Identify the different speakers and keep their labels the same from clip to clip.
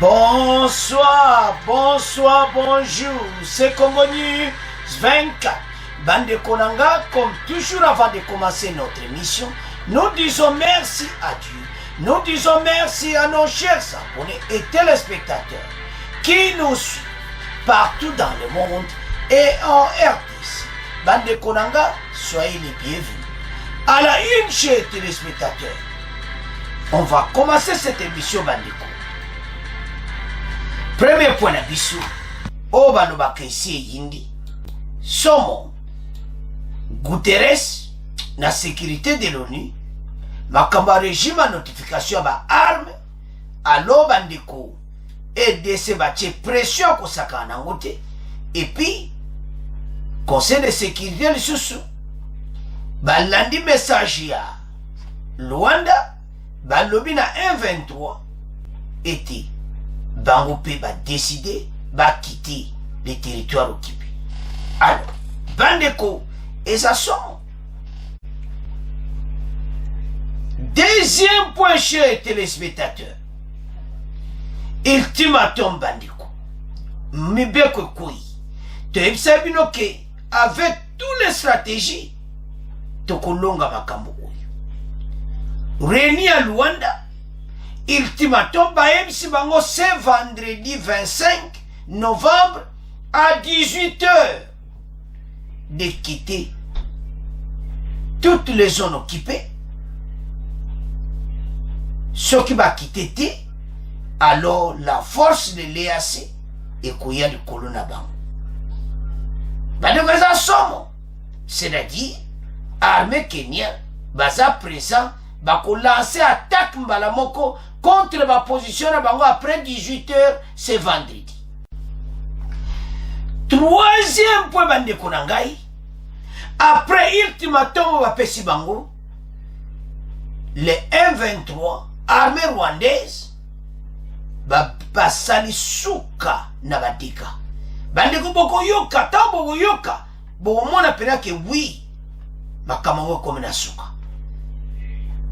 Speaker 1: Bonsoir, bonsoir, bonjour, c'est Congo-News 24. Bande Konanga, comme toujours avant de commencer notre émission, nous disons merci à Dieu. Nous disons merci à nos chers abonnés et téléspectateurs qui nous suivent partout dans le monde et en RDC. Bande Konanga, soyez les bienvenus. À la une, chers téléspectateurs, on va commencer cette émission Bandeko. Premier point d'abisso, au Banobaka ici et Yindi, Somo, Guterres, la sécurité de l'ONU, Makamba régime à notification à armes, à l'Obandeko, et de se battre pression à Kosaka Nangote, et puis, Conseil de sécurité le sous Balandi message à Luanda, Balobina 1-23, était. Bangopé va décider, va quitter les territoires occupés. Alors, Bandeko et ça sont. Deuxième point, chers téléspectateurs. Ultimatum Bandeko. Mibeko Koui. Tu sais bien que avec toutes les stratégies, tu kolonga makambo. Réuni à Luanda. Ultimatum Baemsi Bango, c'est vendredi 25 novembre à 18h de quitter toutes les zones occupées. Ce qui va quitter, alors la force de l'EAC et Kouya de Kolona Bango. C'est-à-dire, armée kenyane, baza présent, va lancer attaque Mbalamoko contre ma position après 18h, c'est vendredi. Troisième point, Bande Konangai. Après ultimatum, va Pessi Bango, les M23, armée rwandaise, va pasali souka na badika. Bande Koboko yoka, tambo yoka, bon, on appelle que oui, ma kamango comme na souka.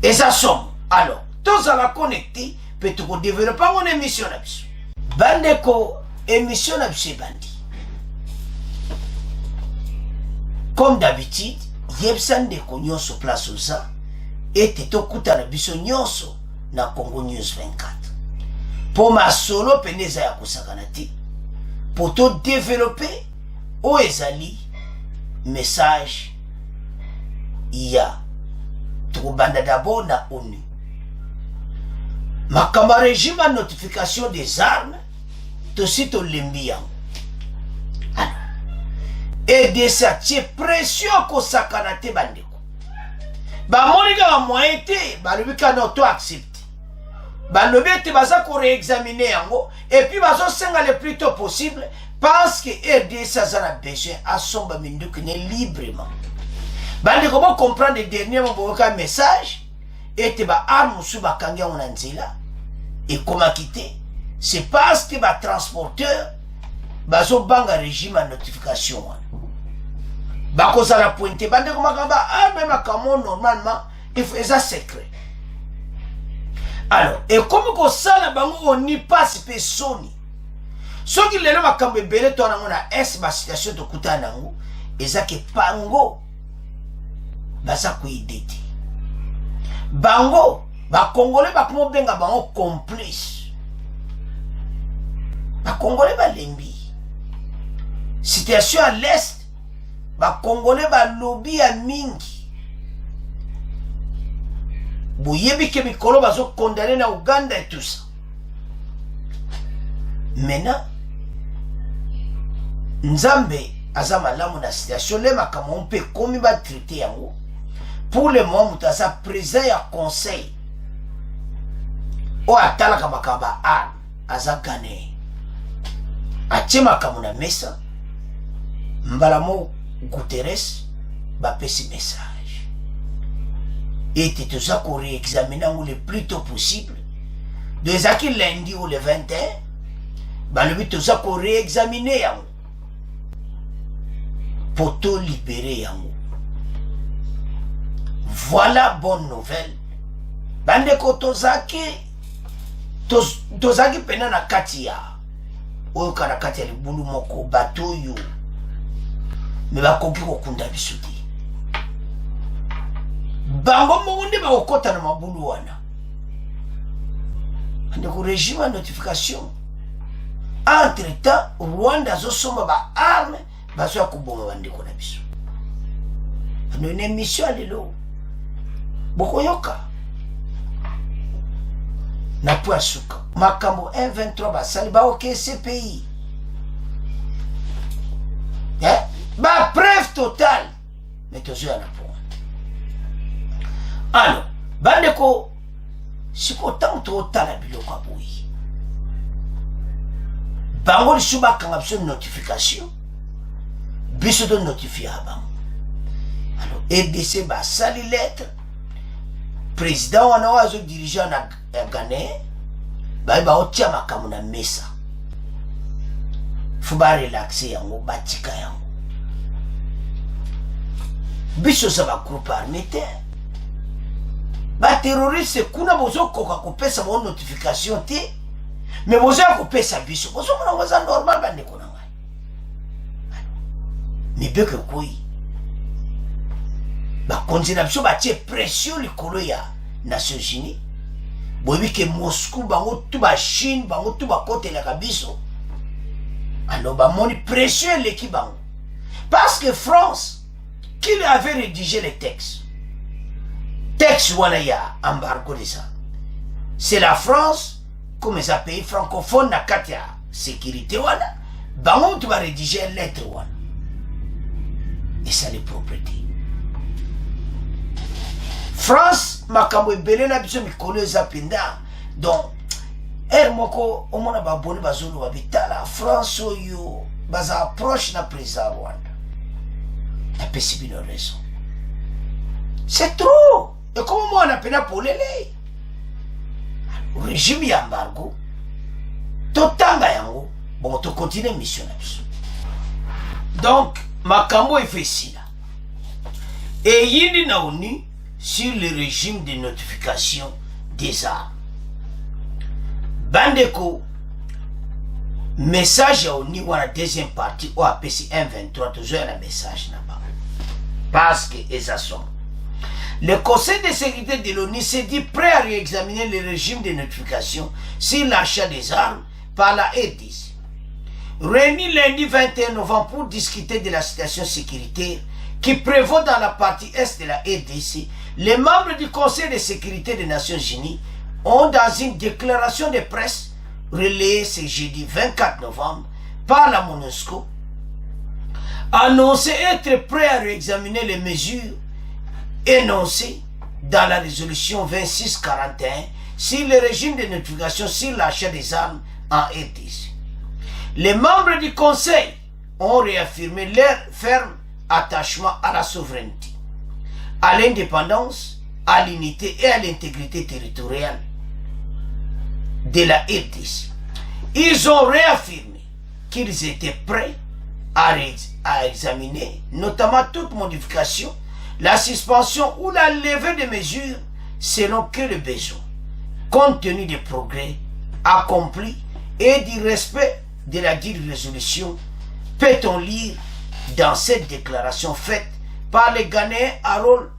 Speaker 1: Et ça somme. Alors, tous à la connecter, peut-être développer mon émission là-dessus. Bandeko, émission là-dessus, bandi. Comme d'habitude, Yebsan de Konyoso place où ça, et Teto Kuta na biso nyonso na Congo News 24. Pour ma solo peneza ya kusakanati, pour tout développer, au ezali, message, iya. Troubanda d'abord na ONU. Makamba régime à notification des armes, tout suite au Limbian. Et de ça, tu pression qu'on s'acanate bandeko. Ba moniga wa moyete, ba lubika n'auto accepte. Ba lubete baza ko réexaminer yango, et puis bazo senga le plus tôt possible, parce que RDC a besoin à son bamindu qui n'est librement. Bande comment comprendre le dernier message et te ba arme sous ba kangia onanzila et comment quitter, c'est parce que ba transporteur bazo banga régime à notification ba koza la pointe bande comment ba arme makamo normalement il faut ça secret. Alors et comme ko sala bango on n'y passe personne ce qui le makambe belé to na ngona es ba situation to kutana ngo ezake pango baza kuidete bango ba congolais ba komo benga bango complice ba congolais ba lembi situation à l'est ba congolais ba lobby à mingi boyebi ke mikolo bazo condamné na Uganda et tout ça. Maintenant Nzambe azama lamu na situation le makamo on peut comme ba traiter yango. Pour le moment, tu as présent à conseil. O atala kamakaba a azakane. Achema kamuna mesa. Mbalamo Guterres ba pesi message. Et tu as qu'on réexaminer le plus tôt possible. De zaki lundi ou le 21. Ba le but tu as qu'on réexaminer pour te libérer yango. Voilà bonne nouvelle. Bande Kotozaki tozaki pena na kati ya oyo kana kati ya libulu moko bato oyo me bakoki kokunda biso te bango moko nde bakokɔta na mabulu wana ndeko régime ya notification entre temps Rwanda azosomba baarme bazoya koboma bandeko na biso ano ina émission ya lelo bokoyoka na po ya suka makambo 123 basali baoke CPI bapreuve totale me tozoya na po ano bandeko siko ntango totala biloko aboyi bango lisu bakanga biso notification biso to notifie ya bango alors EDC basali lettre président wana oyo azodirige na Ghanéen baye baotia makambo na mesa fo barelaxe yango batika yango biso za bagroupe armé te baterroriste kuna bozokoka kopesa bao notification te me bozoya kopesa biso bozomona ngo eza normal bandeko na ngai mibeko ekoyi bakonzi na biso batie pression likolo ya Nations Unies boyebi ke Moscou bango tu bachine bango tu bakotelaka biso alors bamoni pression eleki bango parce que France qui avait rédigé les textes wana ya embargo de ça c'est la France comme les pays francophones na kati ya sécurité wana bango tu va rédiger une lettre wana et ça les propriétés France makambo ebele na biso mikolo eza penda donc moko omona baboni bazolo babitala France oyo baza approche na président Rwanda apesi bino raison c'est trop et comme moi on appelle pour les régime ya embargo totanga yango bon to continue mission na biso donc makambo efesi là et yindi na ONU sur le régime de notification des armes bandeko message ya ONU wana deuxième partie o apesi 123 toujours na message na ba parce que ezasomba. Le Conseil de sécurité de l'ONU s'est dit prêt à réexaminer le régime de notification sur l'achat des armes par la RDC. Réuni lundi 21 novembre pour discuter de la situation sécuritaire qui prévaut dans la partie est de la RDC, les membres du Conseil de sécurité des Nations Unies ont, dans une déclaration de presse relayée ce jeudi 24 novembre par la MONUSCO, annoncé être prêt à réexaminer les mesures énoncées dans la résolution 2641 sur le régime de notification sur l'achat des armes en RDC. Les membres du Conseil ont réaffirmé leur ferme attachement à la souveraineté, à l'indépendance, à l'unité et à l'intégrité territoriale de la RDC. Ils ont réaffirmé qu'ils étaient prêts à examiner notamment toute modification, la suspension ou la levée des mesures selon que le besoin, compte tenu des progrès accomplis et du respect de la dite résolution, peut-on lire dans cette déclaration faite par le Ghanéen Harold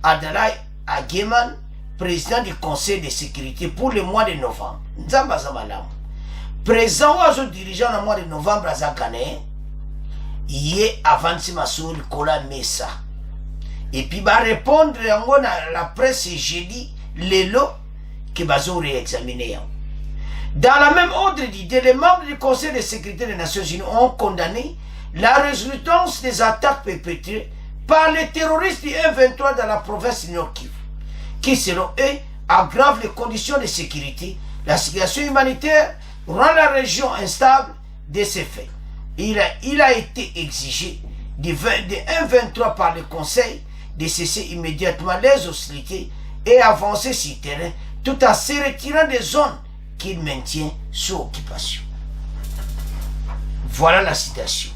Speaker 1: Adalai Ageman, président du Conseil de sécurité pour le mois de novembre. Présent aux dirigeants dans le mois de novembre à Ghanéen, il est avancé ma soeur Nicolas Messa. Et puis va répondre à la presse jeudi, les lots que va réexaminer. Dans la même ordre d'idée, les membres du Conseil de sécurité des Nations Unies ont condamné la résultance des attaques perpétrées par les terroristes du M23 dans la province du Nord Kivu, qui selon eux aggravent les conditions de sécurité, la situation humanitaire, rend la région instable de ces faits. Il a été exigé de M23 par le Conseil de cesser immédiatement les hostilités et avancer sur le terrain tout en se retirant des zones qu'il maintient sous occupation. Voilà la citation.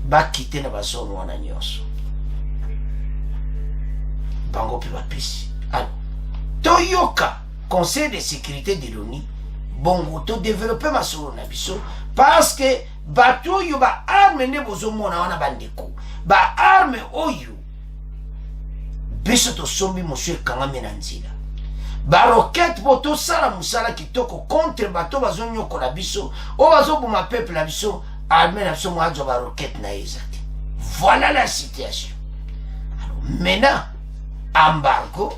Speaker 1: Bakite na bazone wana nyonso. Bango pe bapesi. Alors, toyoka conseil de sécurité de l'ONU bongo to développer masolo na biso parce que bato yo ba arme ne bozomona wana bandeko ba arme oyo biso to sombi monsieur kangame na nzila ba roquette boto sala musala kitoko contre bato bazonyoko na biso o bazobuma peuple na biso arme na biso mwajo ba roquette na exact. Voilà la situation. Alors maintenant embargo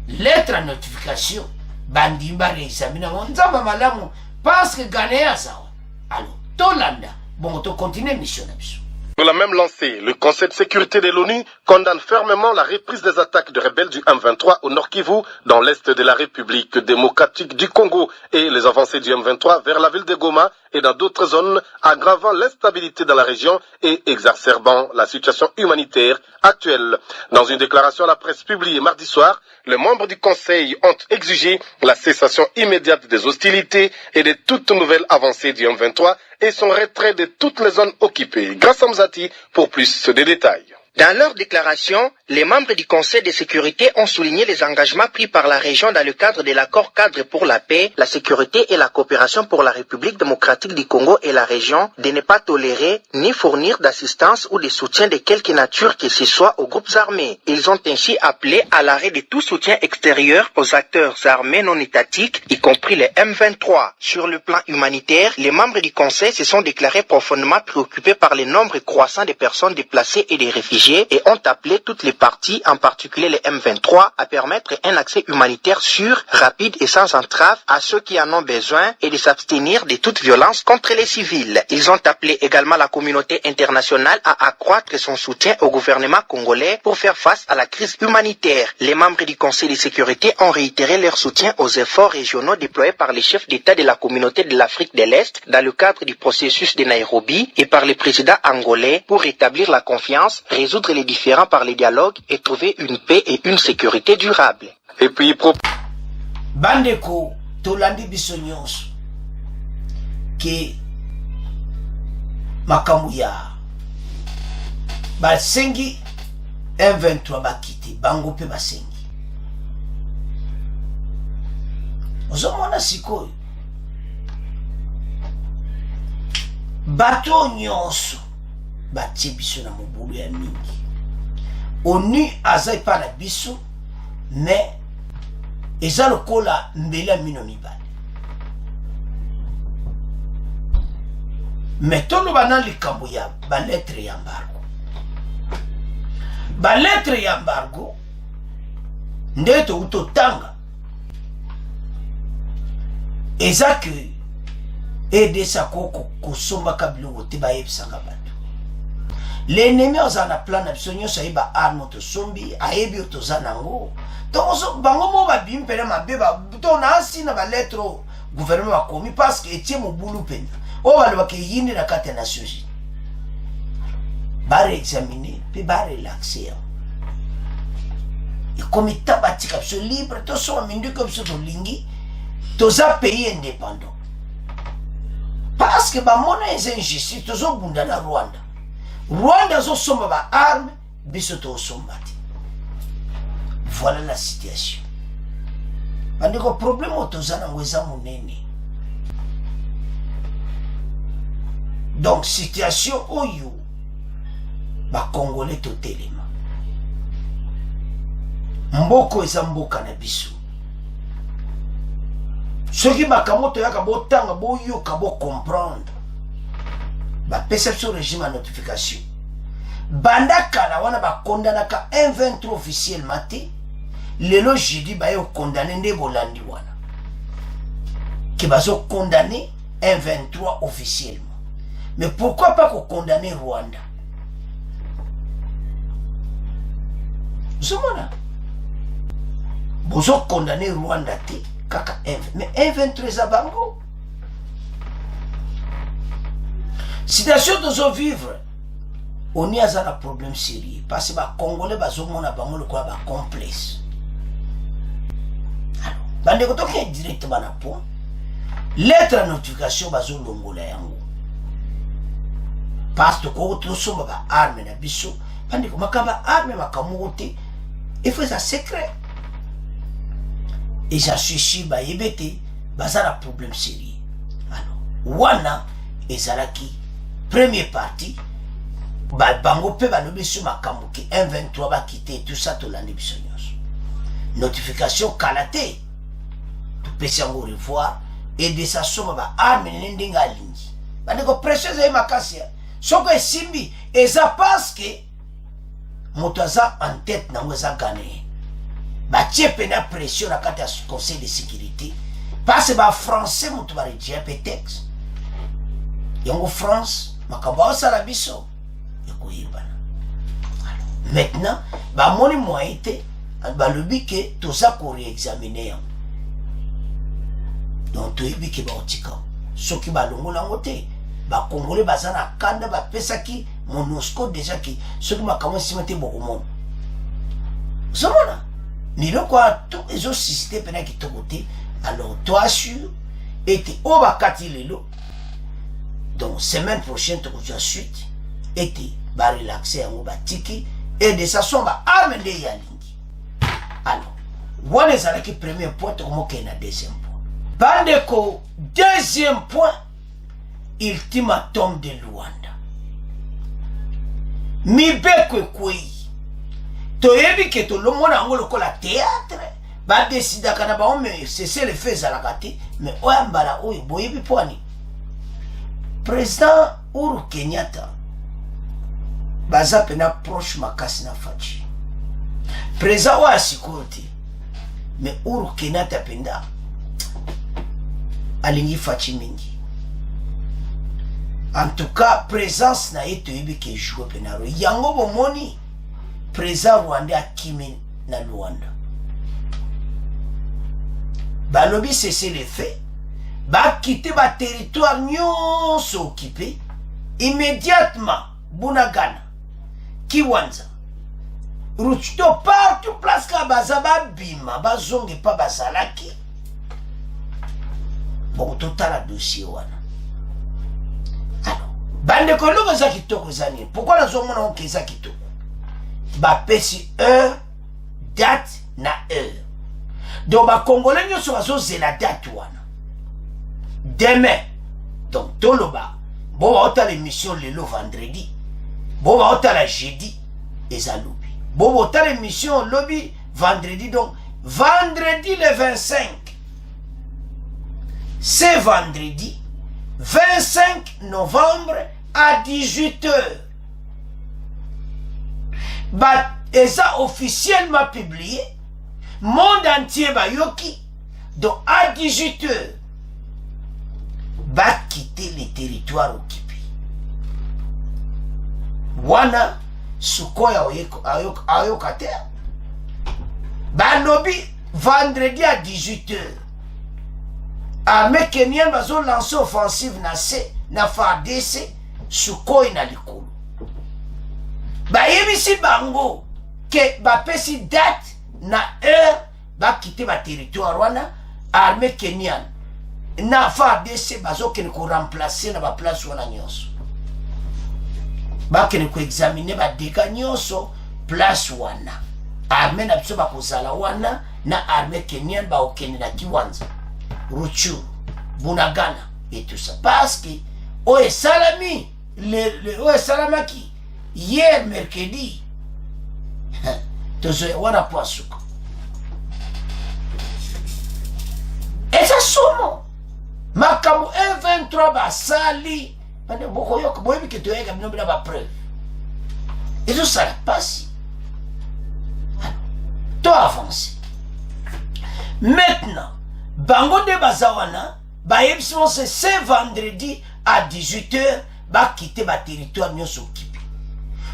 Speaker 1: lettre à notification bandimba réexamina nzamba malamu parce que Ghanéa ça. Alors tolanda bon to continuer mission na biso.
Speaker 2: Pour la même lancée, le Conseil de sécurité de l'ONU condamne fermement la reprise des attaques de rebelles du M23 au Nord Kivu, dans l'est de la République démocratique du Congo, et les avancées du M23 vers la ville de Goma et dans d'autres zones, aggravant l'instabilité dans la région et exacerbant la situation humanitaire actuelle. Dans une déclaration à la presse publiée mardi soir, les membres du Conseil ont exigé la cessation immédiate des hostilités et de toute nouvelle avancée du M23 et son retrait de toutes les zones occupées. Grâce à Mzati pour plus de détails.
Speaker 3: Dans leur déclaration, les membres du Conseil de sécurité ont souligné les engagements pris par la région dans le cadre de l'accord cadre pour la paix, la sécurité et la coopération pour la République démocratique du Congo et la région de ne pas tolérer ni fournir d'assistance ou de soutien de quelque nature que ce soit aux groupes armés. Ils ont ainsi appelé à l'arrêt de tout soutien extérieur aux acteurs armés non étatiques, y compris les M23. Sur le plan humanitaire, les membres du Conseil se sont déclarés profondément préoccupés par le nombre croissant de personnes déplacées et des réfugiés et ont appelé toutes les parties, en particulier les M23, à permettre un accès humanitaire sûr, rapide et sans entrave à ceux qui en ont besoin et de s'abstenir de toute violence contre les civils. Ils ont appelé également la communauté internationale à accroître son soutien au gouvernement congolais pour faire face à la crise humanitaire. Les membres du Conseil de sécurité ont réitéré leur soutien aux efforts régionaux déployés par les chefs d'État de la communauté de l'Afrique de l'Est dans le cadre du processus de Nairobi et par le président angolais pour rétablir la confiance, résoudre les différends par le dialogue et trouver une paix et une sécurité durable.
Speaker 2: Et puis,
Speaker 1: Bandeko, tolandi biso nyonso ke makamuya basengi M23 bakite bango pe basengi ozomona sikoyo bato nyonso batie biso na mobulu ya mingi ONU aza epa na biso mais eza lokola mbele ya mino mibale mais toloba na likambo ya baletre ya embargo baletre ya embargo nde totanga eza ke edesa koko kosombaka biloko te bayebisaka bato l'ennemi aza na plan na biso nyonso ayeba arme tosombi ayebi oyo toza nango donc bango mo babimi mpene mabe to na asi na baletre oyo gouvernement bakomi parce que etie mobulu mpenza oyo balobaka eyindi na kati ya Nations Unies bareexamine mpe barelaxe yango ekomi ta batika biso libre tosoma minduka biso tolingi toza pays indépendant parce que bamona eza injustice tozobunda na Rwanda zosomba ba arme biso tosomba te. Voilà la situation. Bandeko problème otozana ngweza munene. Donc situation oyo ba Congolais totelema. Mboko eza mboka na biso. Soki bakamoto yaka botanga boyoka bo comprendre. Ba perception régime à notification. Bandaka la wana ba kondanaka M23 officiellement te. Lelo jeudi ba yo condamné nde bolandi wana. Ki bazo condamné M23 officiellement. Mais pourquoi pas qu'on condamne Rwanda? Zomona. Bozo condamné Rwanda te kaka M23. Mais M23 zabango. Situation de vivre, on y a un problème sérieux parce que les Congolais ont un complexe. Alors, quand on est directement à point, lettre à notification est longola yango. Parce que quand on a arme na biso, quand on a arme makamote, il faut ça secret. et j'en suis sûr ba yebete bazara problème sérieux. Alors wana ezalaki première partie ba bango pe ba lobi sur makambo ki 123 ba quitter tout ça to landi biso nyonso. Notification kalate to pesi yango revoir et de sa somme ba arme ndinga lingi. Ba ndeko précieuse e makasi soko esimbi eza parce que moto aza en tête nango eza gagné. Ba tie pena pression na kati ya conseil de sécurité parce que ba français moto ba redia pe texte yango France makambo osala biso ekoyebana. Maintenant ba moni moyen te ba lobi ke toza ko réexaminer yango donc toyebi ke ba otika soki ba longola ngo te ba congolais baza na kanda ba pesaki MONUSCO déjà ki soki makambo simate bokomona zomona ni lokwa tout ezo suscité pena ki to côté. Alors toi assure et o bakati lelo donc semaine prochaine to ko suite et ba relaxer yango batiki et de sa somba arme de yalingi. Alors voilà ça qui premier point comme que na deuxième point bandeko deuxième point ultimatum de Luanda mibeko kwei toyebi ke to lomona ngo lokola théâtre ba décida kana ba on me cesser le feu à la kati mais oyambala oyi boyebi poani président Uhuru Kenyatta baza pena proche makasi na fachi président wa sécurité mais Uhuru Kenyatta penda alingi fachi mingi. En tout cas présence na yeto yebi ke jouer penaro yango bomoni président Rwanda akimi na Luanda balobi cesser les faits ba quitter ba territoire nyonso occupé immédiatement Bunagana Kiwanja Ruchito partout place ka baza ba bima bazonge pa bazalaki bon total la dossier wana. Alors bande ko longo za kitoko zani pourquoi la zomona on keza kitoko ba pesi heure date na heure donc ba congolais nyo so zela date wana demain donc toloba bo ba ota l'émission lelo vendredi bo ba ota la jeudi ezalobi bo ba ota l'émission lobby vendredi donc vendredi le 25 c'est vendredi 25 novembre à 18h. Bah, et ça officiellement publié, monde entier bayoki, donc à 18h, va quitter les territoires occupés. Wana, sukoya ayokate, bah lobby vendredi à 18h. Armée kenyenne bazo lancer offensive na FARDC sukoi na likolo. Ba yebisi bango ke ba pesi date na heure ba quitter ba territoire wana armée kenyenne na FARDC bazo kene ko remplacer na ba place wana nyonso. Ba kene ko examiner ba dégâts nyonso place wana. Armée na biso ba kozala wana na armée kenyenne ba okene na Kiwanja. Ruchuru, Bunagana et tout ça. Parce que Oe Salami, Oe Salamaki, hier mercredi, wana poisuka. Et ça somo. Makamu 123 basali. Bande boko yok boyebi ke toyeka bino ba preuve. Et tout ça passe. To avancer. Maintenant bango de bazawana ba yebison c'est vendredi à 18h ba quitter ba territoire nyonso occupé.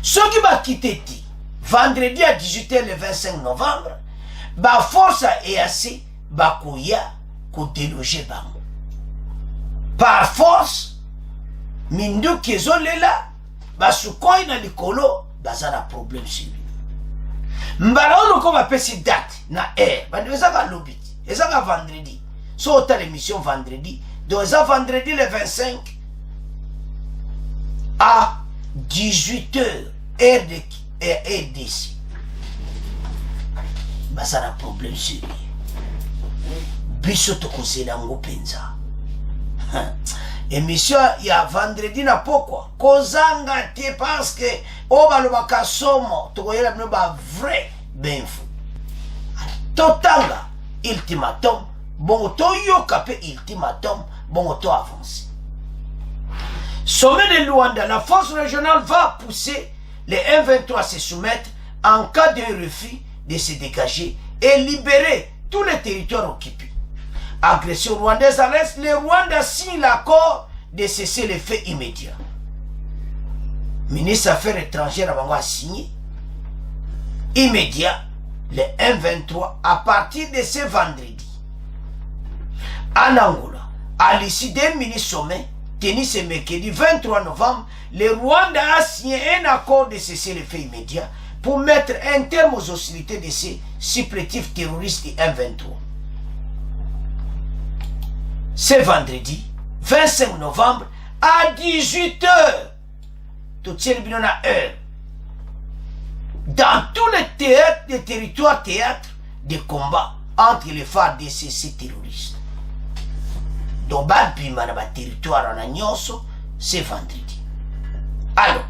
Speaker 1: Soki ba quitter ti vendredi à 18h le 25 novembre ba force EAC ba koya ko déloger bango. Par force mindu kezolela ba sukoi na likolo bazana problème sur lui. Mbala ono ko ba pesi date na ba ndeza ka lobby. Et ça va vendredi. Soit so, l'émission vendredi. Donc ça vendredi le 25 à 18h heure d'ici. Bah ça a un problème sur lui. biso tokozela ngo penza. Émission ya vendredi na pokwa kozanga te parce que o balobaka somo tokoyela bino ba vrai benfu. Totanga ultimatum bongo toyoka pe ultimatum bongo to avance. Sommet de Luanda, la force régionale va pousser les M23 à se soumettre en cas de refus de se dégager et libérer tous les territoires occupés. Agression rwandaise à l'Est, le Rwanda signe l'accord de cesser les faits immédiats. Ministre des Affaires étrangères a signé immédiat le M23 à partir de ce vendredi. En Angola, à l'issue d'un mini-sommet tenu ce mercredi 23 novembre, le Rwanda a signé un accord de cesser les faits immédiats pour mettre un terme aux hostilités de ces supplétifs terroristes du M23. Ce vendredi 25 novembre à 18h, tout ce qui heure, dans tous les théâtres, les territoires théâtres de combat entre les FARDC et ces terroristes. Donc, le territoire en Agnonso, c'est vendredi. Alors,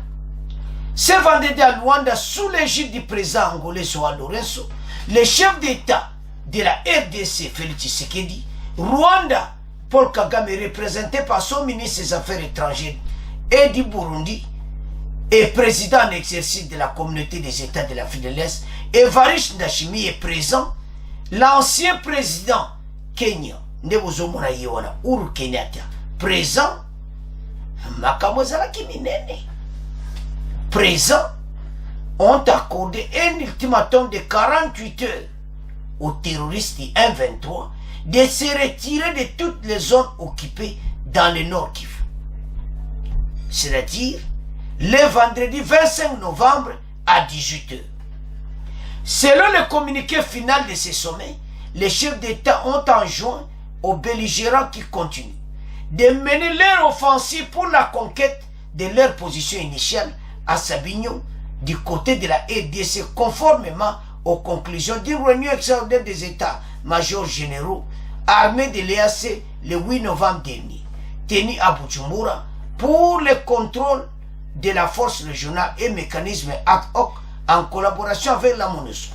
Speaker 1: ce vendredi à Luanda, sous l'égide du président angolais Joao Lourenço, le chef d'État de la RDC, Félix Tshisekedi, Rwanda, Paul Kagame, représenté par son ministre des Affaires étrangères et du Burundi, et président en exercice de la communauté des États de l'Afrique de l'Est, Evariste Ndayishimiye est présent. L'ancien président Kenya, Uhuru Kenyatta, présent. Présent, ont accordé un ultimatum de 48 heures aux terroristes du M23 de se retirer de toutes les zones occupées dans le Nord Kivu. C'est-à-dire le vendredi 25 novembre à 18h. Selon le communiqué final de ce sommet, les chefs d'État ont enjoint aux belligérants qui continuent de mener leur offensive pour la conquête de leur position initiale à Sabinho du côté de la RDC, conformément aux conclusions d'une réunion extraordinaire des États-majors généraux armés de l'EAC le 8 novembre dernier, tenue à Bujumbura pour le contrôle de la force régionale et mécanisme ad hoc en collaboration avec la MONUSCO.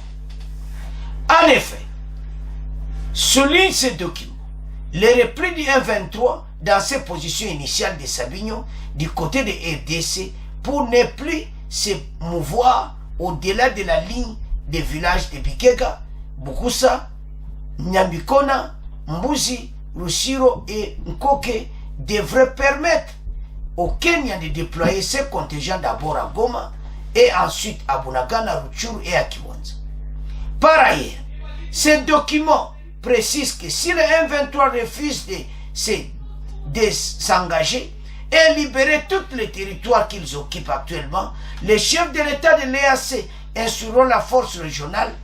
Speaker 1: En effet, souligne ce document, le repli du M23 dans ses positions initiales de Sabinho du côté de RDC pour ne plus se mouvoir au-delà de la ligne des villages de Bikega, Bukusa, Nyambikona, Mbuzi, Rushiro et Nkoke devrait permettre au Kenya de déployer ses contingents d'abord à Goma et ensuite à Bunagana, Rutshuru et à Kiwanja. Par ailleurs, ce document précise que si le M23 refuse de s'engager et libérer tous les territoires qu'ils occupent actuellement, les chefs de l'État de l'EAC instruiront la force régionale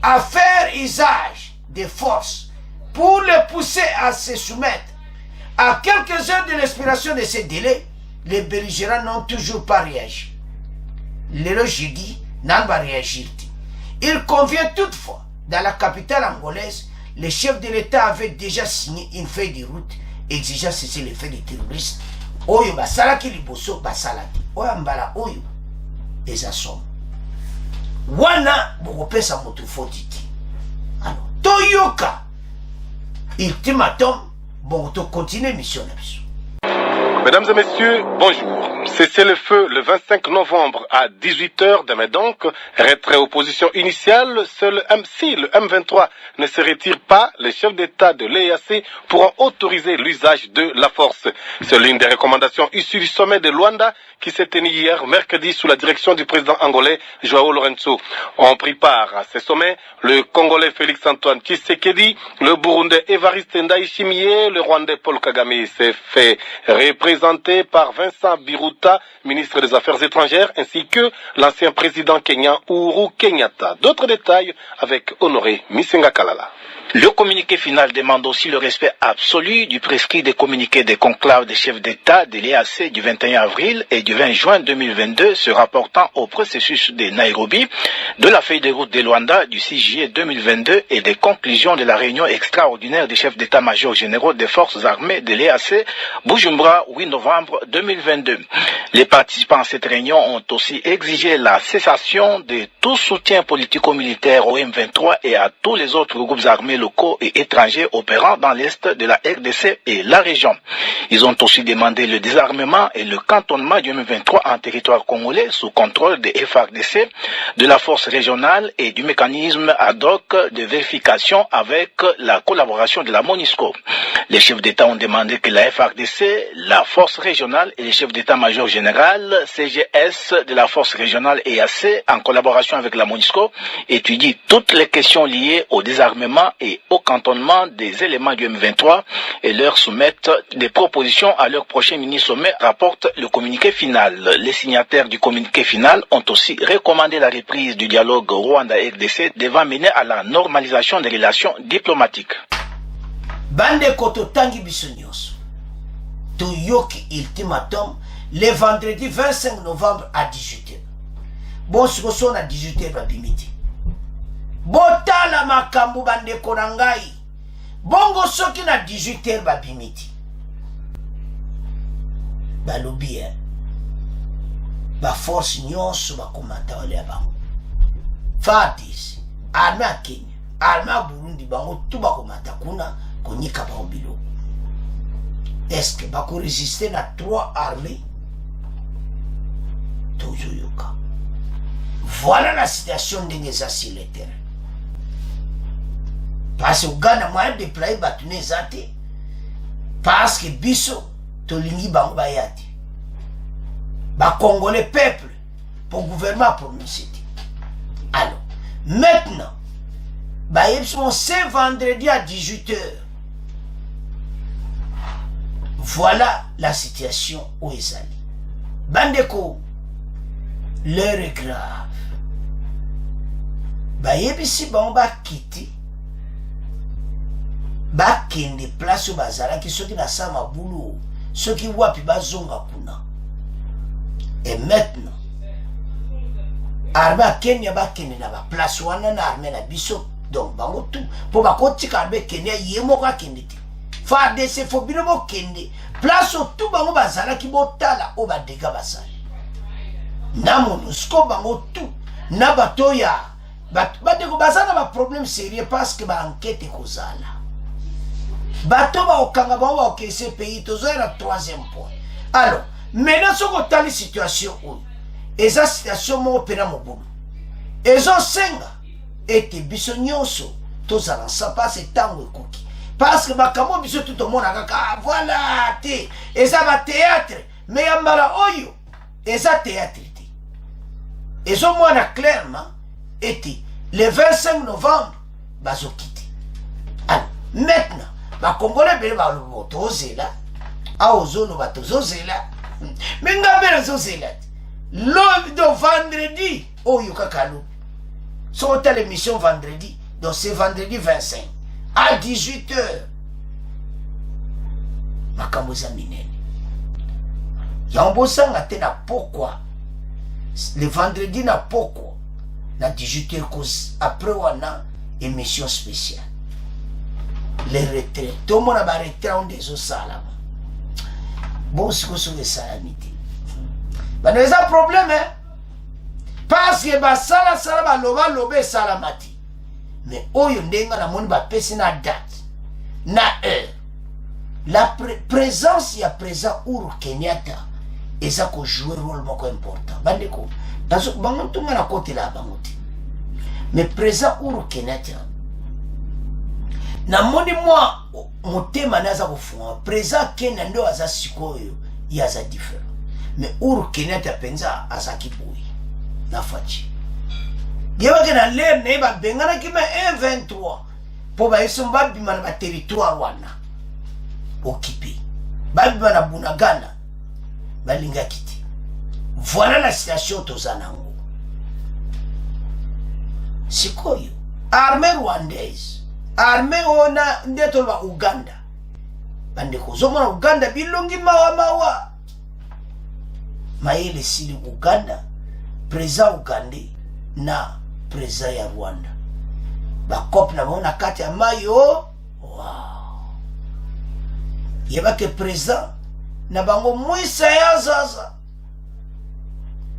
Speaker 1: à faire usage des forces pour les pousser à se soumettre. À quelques heures de l'expiration de ces délais, les belligérants n'ont toujours pas réagi. Le jeudi n'a pas réagi. Il convient toutefois, dans la capitale angolaise, les chefs de l'État avaient déjà signé une feuille de route exigeant cesser les faits des terroristes. Oyo basalaki liboso basalaki. Oyo mbala oyo ezasom. Wana bokopesa moto fotiki. Alors, toyoka ultimatum. Bon, on continue mission.
Speaker 2: Mesdames et messieurs, bonjour. Cessez le feu le 25 novembre à 18h demain donc. Retrait aux positions initiales. Si le M23 ne se retire pas, les chefs d'État de l'EAC pourront autoriser l'usage de la force. C'est l'une des recommandations issues du sommet de Luanda qui s'est tenu hier mercredi sous la direction du président angolais Joao Lourenço. Ont pris part à ce sommet le Congolais Félix Antoine Tshisekedi, le Burundais Evariste Ndayishimiye, le Rwandais Paul Kagame s'est fait représenté par Vincent Biruta, ministre des Affaires étrangères, ainsi que l'ancien président kenyan Uhuru Kenyatta. D'autres détails avec Honoré Misenga Kalala.
Speaker 4: Le communiqué final demande aussi le respect absolu du prescrit des communiqués des conclaves des chefs d'État de l'EAC du 21 avril et du 20 juin 2022 se rapportant au processus de Nairobi, de la feuille de route de Luanda du 6 juillet 2022 et des conclusions de la réunion extraordinaire des chefs d'état-major généraux des forces armées de l'EAC, Bujumbura, 8 novembre 2022. Les participants à cette réunion ont aussi exigé la cessation de tout soutien politico-militaire au M23 et à tous les autres groupes armés locaux et étrangers opérant dans l'est de la RDC et la région. Ils ont aussi demandé le désarmement et le cantonnement du M23 en territoire congolais sous contrôle des FARDC, de la force régionale et du mécanisme ad hoc de vérification avec la collaboration de la MONUSCO. Les chefs d'État ont demandé que la FARDC, la force régionale et les chefs d'état-major général, CGS de la force régionale EAC, en collaboration avec la MONUSCO, étudient toutes les questions liées au désarmement et au cantonnement des éléments du M23 et leur soumettent des propositions à leur prochain mini-sommet, rapporte le communiqué final. Les signataires du communiqué final ont aussi recommandé la reprise du dialogue Rwanda-RDC devant mener à la normalisation des relations diplomatiques.
Speaker 1: Bande koto tangi biso nyonso toyoki ultimatum le vendredi 25 novembre à 18h. Bon sikoso na 18h babimiti botala makambo bande konangai bongo soki na 18h babimiti balobi ba force nyonso bakomata wale ya bango FARDC arme ya Kenya arme ya Burundi bango tu bakomata kuna konyika bango bilo. Est-ce que bako résister na 3 armées tozoyoka? Voilà la situation ndenge sur le terrain. Parce que Uganda moyen de déployer batune zate parce que biso tolingi bango bayati ba congolais peuple pour gouvernement prononcé. Alors maintenant ba c'est vendredi à 18h. Voilà la situation où ils allaient. Bandeko, l'heure est grave. Ba yebisi bango ba kiti ba kende place au bazala ki soki na sama boulot soki wapi bazonga kuna. Et maintenant arme Kenya ba kende na ba place wana na arme na biso donc bango tout pour ba kotika arme Kenya yemo ka kende ti FARDC fo bino bo kende place au tout bango bazala ki botala o ba dega basali na MONUSCO bango tout na batoya bateko bazana ba problème sérieux parce que ba enquête kozala bato ba okanga ba okese pays tozo na 3e point. Alors maintenant soko tali situation où eza situation mo pena mobulu ezo senga ete biso nyonso tozala sa passe tango ekoki parce que bakamo biso tout le monde kaka voilà te eza ba théâtre mais yambala oyo eza théâtre te ezo mona clairement ete le 25 novembre bazokite. Alors maintenant ba congolais bele ba lobotozela a ozolo batozozela mais ngabela zozela le de vendredi oyo kakalo so ta l'émission vendredi donc c'est vendredi 25 à 18h makambo za minene yambosanga te na pourquoi le vendredi na pourquoi na 18h cause après wana émission spéciale les retraites tout le monde a ba retraite on des salama bon siko so le salamité ba nous a problème parce que ba sala ba loba lobé salamati mais oyo ndenga na moni ba pesi na date na heure la présence ya présent Uhuru Kenyatta eza ko jouer rôle moko important bandeko dazo bango tunga na côté la bangote mais présent Uhuru Kenyatta na moni moi motema naza ko fond présent Kenya ndo aza sikoyo ya za différent mais Uhuru Kenyatta penza azaki boy na fachi yewa ke na lem ne ba bengana ki ma 123 po ba isomba bima na territoire wana occupé ba bima na Bunagana balinga kiti. Voilà la situation tozanango sikoyo armée rwandaise armée ona ndeto ba Uganda bande ko zomona Uganda bilongi mawa mayele sili Uganda président Ugandais na président ya Rwanda bakop na bona kati ya mayo wow yeba ke président na bango mwisa ya zaza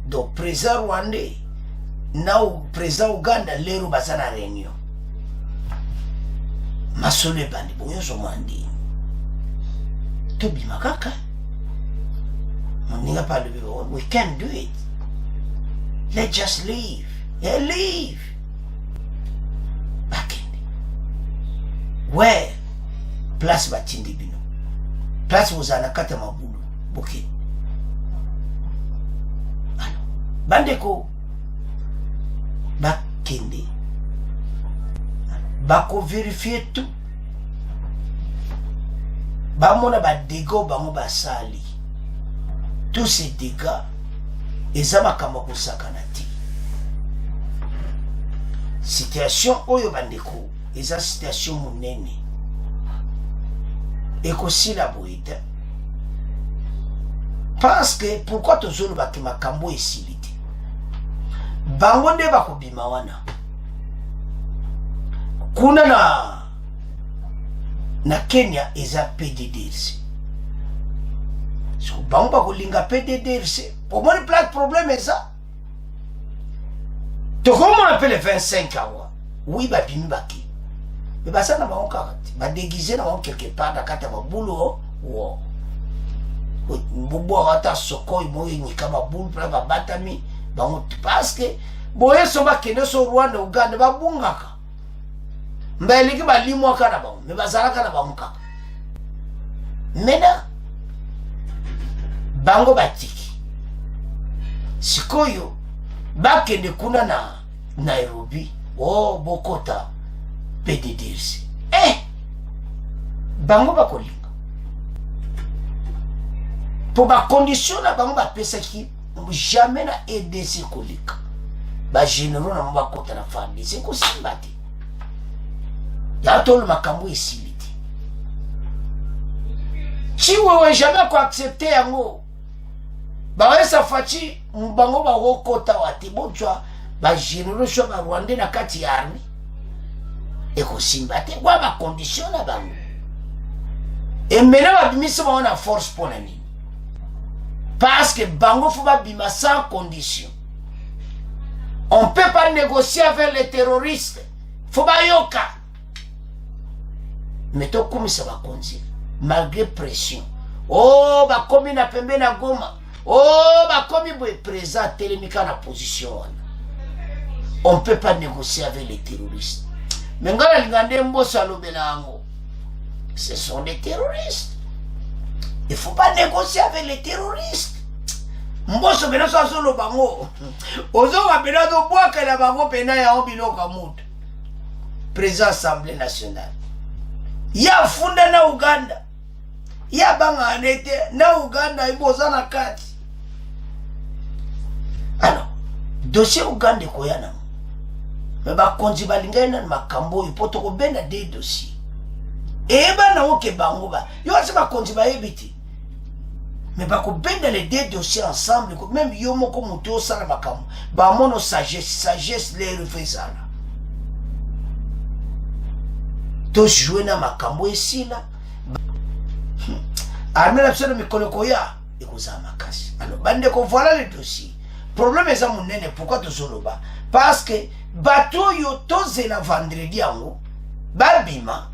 Speaker 1: do président Rwandais na président Uganda lero basana réunion masole bandi bonyoso mwandi to bima kaka moninga pa le we can do it, let's just leave. Yeah, leave back in where place batindi bino place uzana kata mabulu boke ano bandeko bakende bako vérifier tout bamona ba dégâts bango basali tous ces dégâts ezama kama kusakana ti situation oyo bandeko eza situation munene ekosila boita parce que pourquoi tozolo baki makambo esiliti bango nde bakobima wana kuna na Kenya eza PDDRC so bango bakolinga PDDRC pour moi le problème est ça. Donc comment on appelle les 25 awa? Oui, bah bimi baki. Mais bah ça n'a pas encore. Bah déguisé dans quelque part dans kata boulot. Wow. Bobo rata soko imoye ni kama boulot pour ba batami. Bah on parce que boye soba kene so Rwanda Uganda ba bungaka. Mbele ki ba limwa kana ba. Mais ba zalaka na ba muka. Mena bango batiki. Sikoyo bakende kuna na Nairobi bokota PDDRC bango bakolinga pour ba condition na bango ba pesa ki jamais na EDC kolika ba généraux na bakota na famille c'est ko simbati ya tolo makambo isiliti chi wewe jamais ko accepter yango ba esa fachi mbango ba wokota wati bonchwa ba généraux so ba Rwanda na kati ya army eko simbate kwa ba condition na bango et maintenant ba bimisa ba na force pour nani parce que bango faut ba bima sans condition. On peut pas négocier avec les terroristes, faut ba yoka mais to comme ça va konzi malgré pression ba komi na pembe na Goma ba komi boye présent télémika na position wana. On ne peut pas négocier avec les terroristes. Mais quand les ce sont des terroristes. Il ne faut pas négocier avec les terroristes. Mboso bena so solo bango. Ozo wa bena do boa kala bango pena ya obino kamut. Président Assemblée nationale. Ya funda na Uganda. Ya banga anete na Uganda iboza na kati. Alors, dossier Uganda koyana. Mais ba konzi balingana na makambo ipoto ko bena des dossiers. Eba na oke bango ba. Yo ase ba konzi ba ebiti. Mais ba ko benda les deux dossiers ensemble ko même yo moko muto sala makambo. Ba mono sagesse les refait ça. To jouer na makambo ici là. Armée nationale mikolo ya ikoza makasi. Alors bande ko voilà les dossiers. Problème est ça mon nene pourquoi to soloba? Parce que bateau yo toze la vendredi yango babima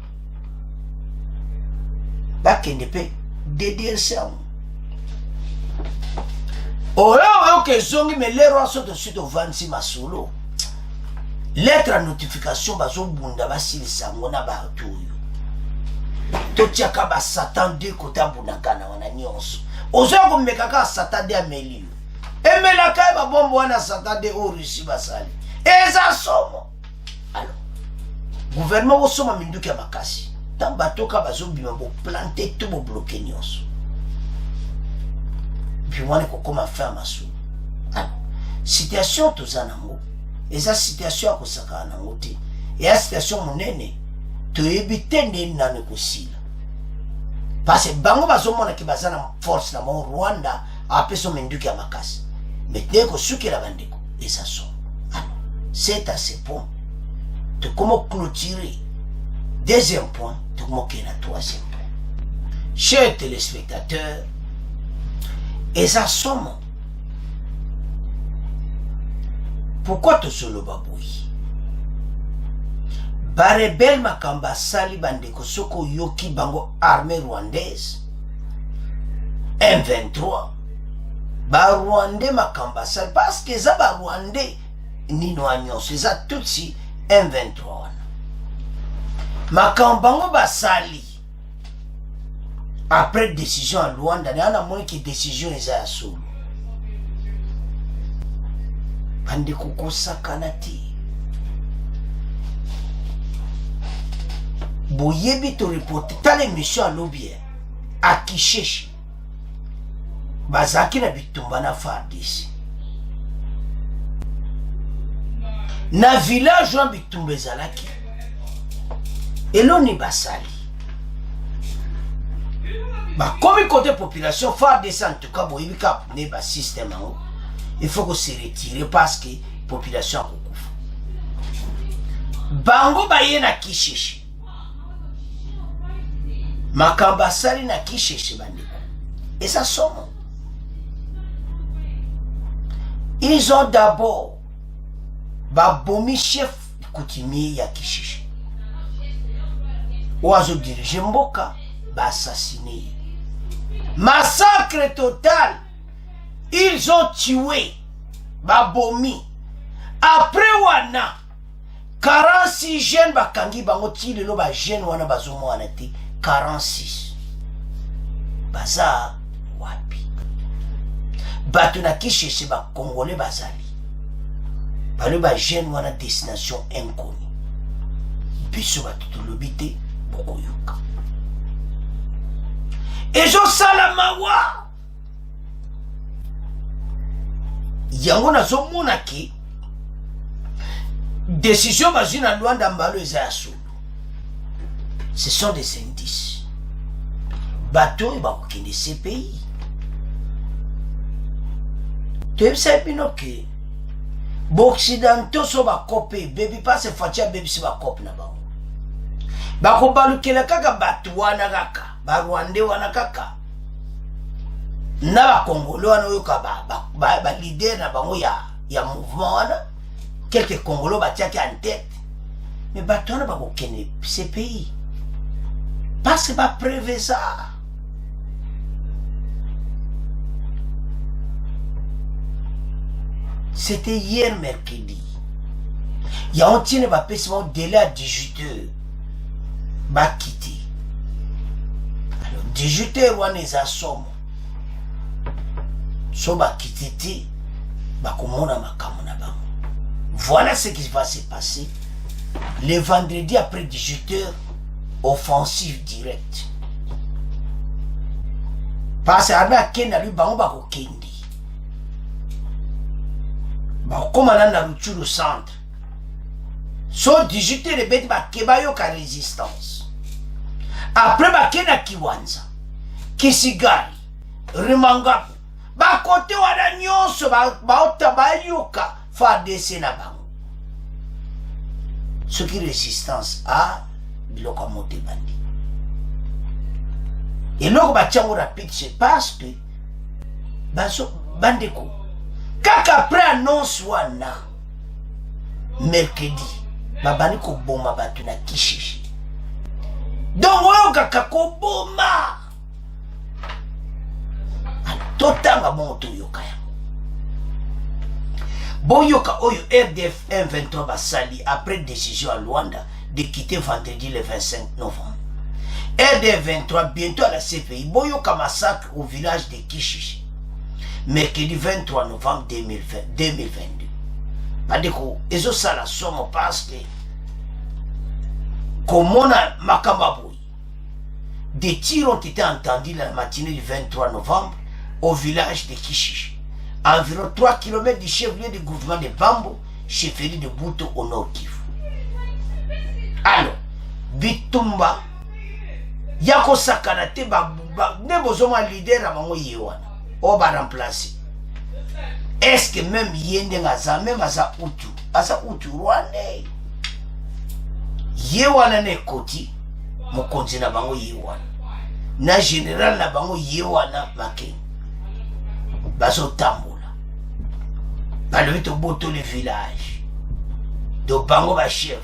Speaker 1: bakende pe DDRC yango oyo ke zongi me lero aso de suite au 26 masolo lettre à notification bazo bunda basilisa yango na bato oyo totiaka ba satan de kota bunakana wana nyonso ozo komekaka satan de ameli emela kai ba bombo wana satan de o Russie basali eza somo. Alors gouvernement osoma minduki ya makasi tant batoka bazobima bo planter tout bo bloquer nyonso puis wana ko koma faire masu. Alors situation tozana ngo eza situation ya kosaka na ngote et la situation monene toyebi te ndeni nanu ekosila parce que bango bazomona ke baza na force na bango Rwanda apeso menduki ya makasi metene kosukela bandeko eza so. Alors c'est à ce point tokomo clôturer deuxième point tokomo kena troisième point. Chers téléspectateurs, eza somo pourquoi tosoloba boyi barebel makamba sali bandeko soko yoki bango armée rwandaise M23 ba rwandais makamba sali parce que za ba rwandais nino anyonso eza tutsi M23 wana makamba bango basali après décision à Luanda ne ana moni ki décision eza ya solo bandeko kosakana te boyebi to reporte tala émission à lobby à Kisheshi bazaki na bitumba na FARDC na village wa bitumba ezalaki eloni basali comme côté population FARDC en tout cas boyebi ka ne ba système en il faut que se retirer parce que population akukufa bango baye na Kisheshi makamba sali na Kisheshi bandeko et ça somme ils ont d'abord babomi chef coutumier ya Kisheshi oazo dirige mboka ba assassiné massacre total. Ils ont tué babomi après wana 46 jeunes bakangi bango ti lelo ba jeune wana bazomo wana te 46 baza wapi batu na Kisheshi ba congolais bazali balo ba jeune wana destination inconnue biso batu tolobite bokoyoka ezo salamawa yango nazomona ki décision bazwi na Luanda mbalo eza ya solo. Ce sont des indices bato oyo bakokende CPI toyebisa bino ke baoccidentaux so bakope ebebi pase fatia bebisi bakope na bango bakobalukela kaka bato wana kaka barwande wana kaka na bakongole wana oyo ka ba leader na bango ya mouvement wana quelques congolo batiaki en tête mais bato wana bakokende CPI parce que bapréve ça. C'était hier mercredi. Il y a un tiene bapesement délai à 18h ba quitté. Alors 18h wana eza somo so ba quitté ba komona makambo na bango. Voilà ce qui va se passer le vendredi après 18h, offensive directe. Parce que armée a kenda lui bango ba kokendi. Ba komana na Rutshuru centre. So 18h le bête ba kebayo ka résistance. Après ba kenda Kiwanza, Kisigari, Rimangapo, ba kote wana nyonso ba otabayuka FARDC na bango. Ce qui résistance a biloko monte bandi. Et loko batiango rapide c'est parce que baso bandeko kaka après annonce wana mercredi babani ko boma batu na Kisheshi. Donc oyo kaka ko boma totanga moto yokaya. Boyoka oyo RDF M23 basali après décision à Luanda de quitter vendredi le 25 novembre. RDF 23 bientôt à la CPI. Boyoka massacre au village de Kishishi. Mercredi 23 novembre 2022. Badeko, ezo sala somo parce que comme on a Makamaboui, des tirs ont été entendus la matinée du 23 novembre au village de Kishishi. Environ 3 km du chef-lieu du gouvernement de Bambo, chefferie de Bouto au nord Kivu. Alors, bitumba ya kosakana te ne bozoma leader ya bango ye wana o ba remplacer. Est-ce que même yende ngaza même aza utu rwande ye wana ne koti mokonzi na bango ye wana na général na bango ye wana make bazo tambola balobi to boto le village do bango ba chef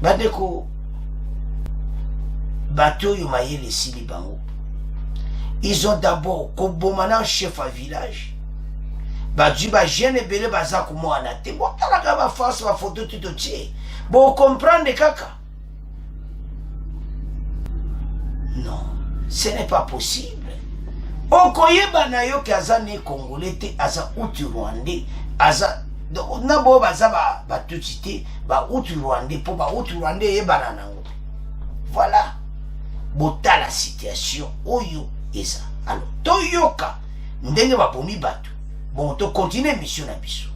Speaker 1: badeko bato yo mayele sili bango. Ils ont d'abord kobomana chef à village. Badu ba jeune belé baza kumo anate. Bon talaka ba face ba photo tout entier. Bon comprendre kaka. Non, ce n'est pas possible. Okoyeba na yo ki aza ne congolais te aza utu rwandais aza na bo baza ba tutite ba utu rwandais po ba utu rwandais yeba nango. Voilà. Bota la situation oyo eza. Alors, toyoka ndenge bapomi batu. Bon, to continue mission na biso.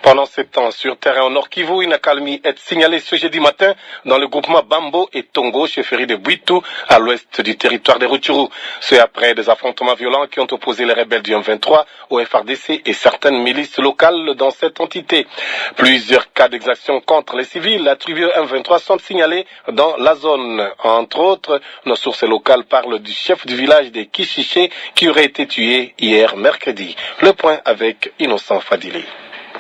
Speaker 2: Pendant ce temps, sur terrain au Nord Kivu, une accalmie est signalée ce jeudi matin dans le groupement Bambo et Tongo, chefferie de Bwitu, à l'ouest du territoire de Rutshuru. C'est après des affrontements violents qui ont opposé les rebelles du M23 au FRDC et certaines milices locales dans cette entité. Plusieurs cas d'exaction contre les civils attribués au M23 sont signalés dans la zone. Entre autres, nos sources locales parlent du chef du village de Kishiché qui aurait été tué hier mercredi. Le point avec Innocent Fadili.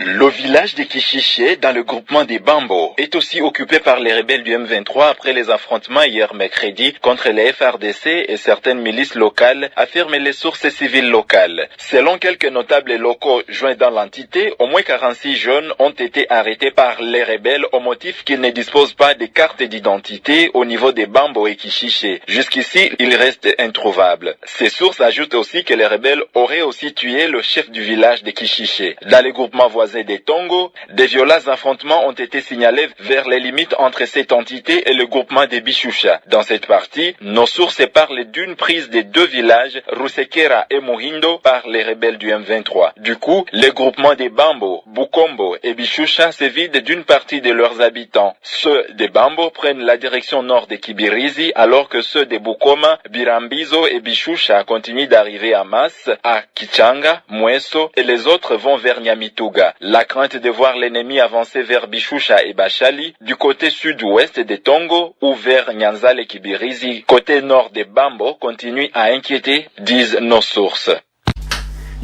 Speaker 5: Le village de Kishiché, dans le groupement des Bambo, est aussi occupé par les rebelles du M23 après les affrontements hier mercredi contre les FRDC et certaines milices locales, affirment les sources civiles locales. Selon quelques notables locaux joints dans l'entité, au moins 46 jeunes ont été arrêtés par les rebelles au motif qu'ils ne disposent pas de carte d'identité au niveau des Bambo et Kishiché. Jusqu'ici, ils restent introuvables. Ces sources ajoutent aussi que les rebelles auraient aussi tué le chef du village de Kishiché. Dans les groupements voisins des Tongo, des violents affrontements ont été signalés vers les limites entre cette entité et le groupement des Bishusha. Dans cette partie, nos sources parlent d'une prise des deux villages, Rusekera et Muhindo, par les rebelles du M23. Du coup, les groupements des Bambo, Bukombo et Bishusha se vident d'une partie de leurs habitants. Ceux des Bambo prennent la direction nord de Kibirizi, alors que ceux des Bukoma, Birambizo et Bishusha continuent d'arriver à masse, à Kichanga, Mweso, et les autres vont vers Nyamituga. La crainte de voir l'ennemi avancer vers Bishusha et Bachali, du côté sud-ouest des Tongo ou vers Nyanzale et Kibirizi, côté nord des Bambo, continue à inquiéter, disent nos sources.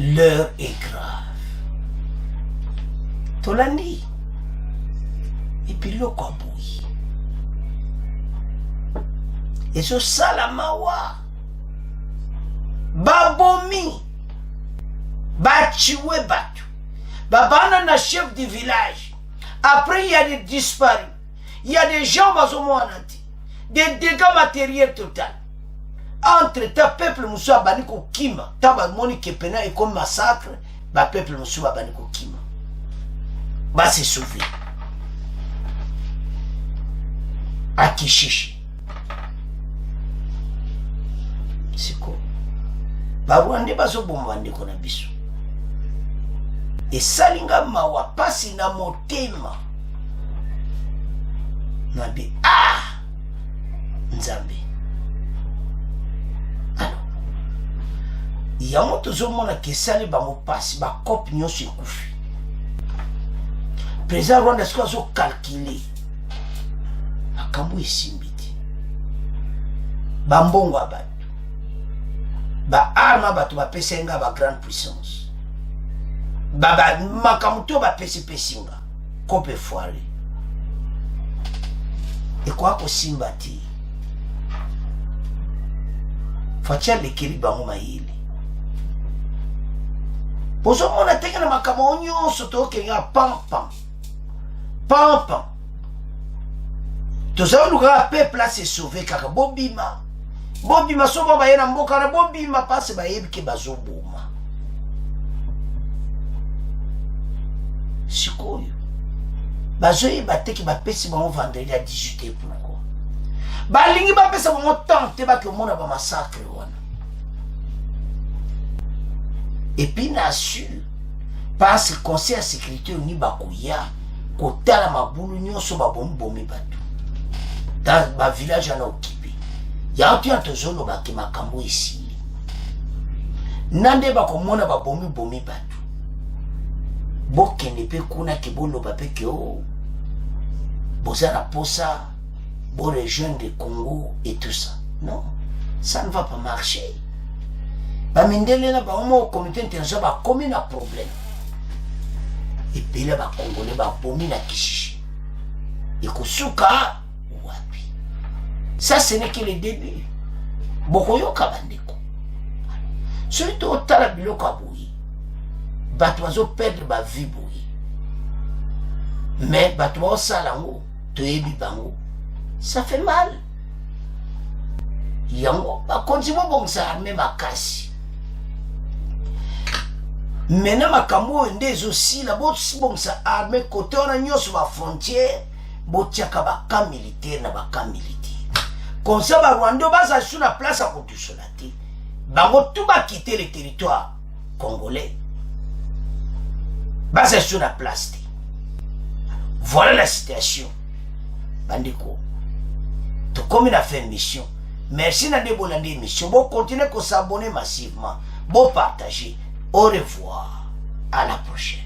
Speaker 1: L'heure est grave. Tolandi. Et puis le Kwaboui. Et ce Salamawa. Babomi. Bachiwe Batu. Babana na chef du village. Après, il y a des disparus. Il y a des gens bazomoanati. Des dégâts matériels total. Entre-temps, peuple moussa baniko kima. Taba moni kepena et comme massacre. Ba peuple moussa baniko kima. Ba se sauver. A Kishishi. C'est quoi? Ba Rwanda bazo bombande kona biso. Et salinga mawa pasi na motema nabi nzambe. Alors yango tozomona ke sali bango pasi ba kopi nyonso ekufi. Président Rwanda siko azo calculer makambo esimbi te. Bambongo abatu ba arma bato bapesenga ba grande puissance. Baba makamuto ba pesinga kope foire e kwa ko simbati facha lekiri bango mayele pozo mona teka na makamonyo soto ke ya pam toza luka peuple se sauver kaka bobima sobo ba yena mboka na bobima passe ba yebi ke bazoboma. Sikoyo bazoye bateki bapesi bango vendredi à 18h. Pourquoi balingi bapesa bango tante baki omona ba massacre wana. Et puis na sûr parce que conseil de sécurité ni bakoya kotala mabulu nyonso babomi bato dans ba village ana occupé ya tu antozolo baki makambo ici nande bakomona babomi bato bokende pe kuna ke boloba pe ke o bozana posa bon rejoindre le Congo et tout ça non ça ne va pas marcher bamindele na baomo comité international ba komi na problème et puis là ba congolais ba bomi na kishishi et kosuka wapi ça ce n'est que le début bokoyoka bandeko surtout otala biloko aboyi bato bazoperdre bavie boyi mais bato baosala yango toyebi bango ça fait mal yango bakonzi bobongisa arme makasi maintenant makambo oyo nde ezosila bobongisa arme kote wana nyonso bafrontière botiaka baka militaire na baka militaire comme ça barwando baza sur la place à kotusola te bango tout bakite le territoire congolais baza sur la place te voilà la situation bandeko tokomi na fait mission merci na debolande émission bon continuez à s'abonner massivement bon partager au revoir à la prochaine.